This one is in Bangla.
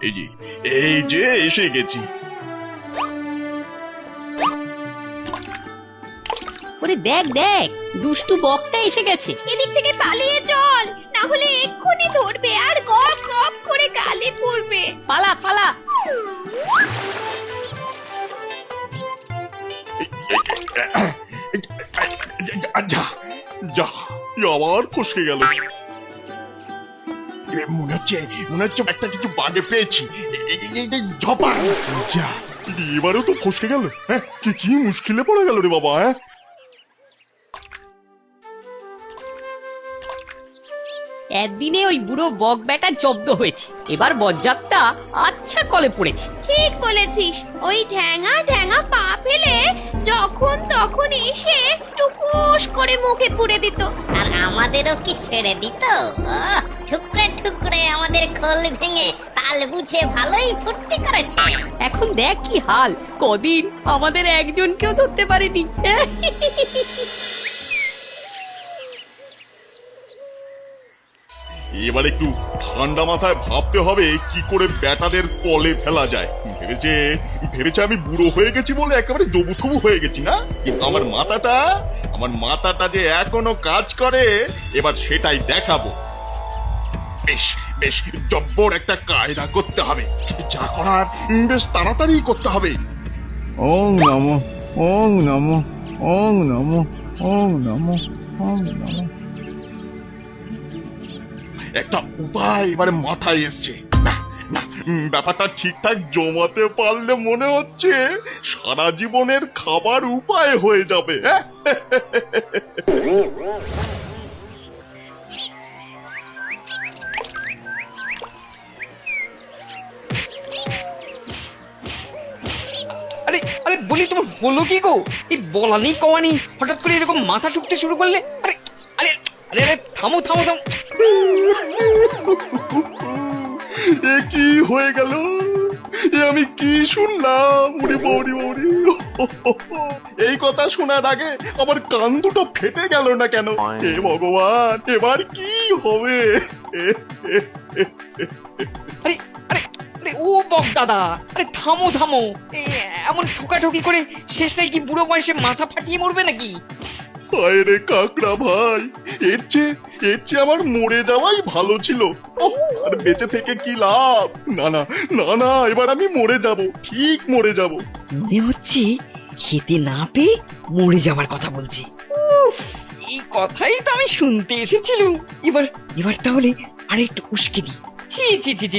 এই যে এই যে এসে গেছি। ওরে দেখ দেখ, দুষ্টু বকটা এসে গেছে। এদিক থেকে পালিয়ে চল, না হলে এক্ষুনি ধরবে আর গপ গপ করে গালে পড়বে। পালা পালা। যা যা, আবার ফসকে গেল। মনে হচ্ছে একটা কিছু বাগে পেয়েছি। ঝপা যা, এবারেও তো ফসকে গেল। হ্যাঁ, কি মুশকিলে পড়ে গেল রে বাবা। হ্যাঁ, একদিনে ওই বুড়ো বক বেটা জব্দ হয়েছে, এবার বজ্জাতটা আচ্ছা কলে পড়েছে। ঠিক বলেছিস, ওই ঠ্যাঙা ঠ্যাঙা পা ফেলে যখন তখন এসে টুকুস করে মুখে পুড়ে দিত। আর আমাদেরও কি ছেড়ে দিত? ঠুকরে ঠুকরে আমাদের খোল ভেঙে তাল বুঝে ভালোই ফুর্তি করেছে। এখন দেখ কি হাল, কদিন আমাদের একজনকেও ধরতে পারেনি। এবার একটু ঠান্ডা মাথায় ভাবতে হবে কি করে ব্যাটাদের কলে ফেলা যায়। ভেবেছে আমি বুড়ো হয়ে গেছি বলে একেবারে জবুথবু হয়ে গেছি না, কিন্তু আমার মাথাটা যে এখনো কাজ করে, এবার সেটাই দেখাবো। বেশ বেশ জব্বর একটা কায়দা করতে হবে, যা করার বেশ তাড়াতাড়ি করতে হবে। ওং নমঃ ওং নমঃ ওং নমঃ ওং নমঃ ওং নমঃ। একটা উপায় এবারে মাথায় এসছে। না না, ব্যাপারটা ঠিকঠাক জমাতে পারলে মনে হচ্ছে সারা জীবনের খাবার উপায় হয়ে যাবে। আরে আরে বলি, তোমার বলো কি গো? এই বলা নেই কওয়া নেই, হঠাৎ করে এরকম মাথা ঠুকতে শুরু করলে। আরে আরে আরে আরে থামো থামো থামো। এ কি হয়ে গেল? এ আমি কি শুনলাম? উড়ি বৌড়ি বৌড়ি, এই কথা শোনার আগে আমার কান দুটো ফেটে গেল না কেন? হে ভগবান, এবার কি হবে? আরে আরে আরে ও বক দাদা, আরে থামো থামো। এমন ঠোকাঠুকি করে শেষটাই কি বুড়ো বয়সে মাথা ফাটিয়ে মরবে নাকি? হায় রে কাকড়া ভাই, এর চেয়ে আমার মরে যাওয়াই ভালো ছিল। আর বেঁচে থেকে কি লাভ? না না না না, এবার আমি মরে যাব, ঠিক মরে যাব। মনে হচ্ছে খেতে না পেয়ে মরে যাবার কথা বলছে। উফ, এই কথাই তো আমি শুনতে এসেছিলাম। এবার এবার তাহলে আরেকটু উস্কে দিই। ছি ছি ছি ছি।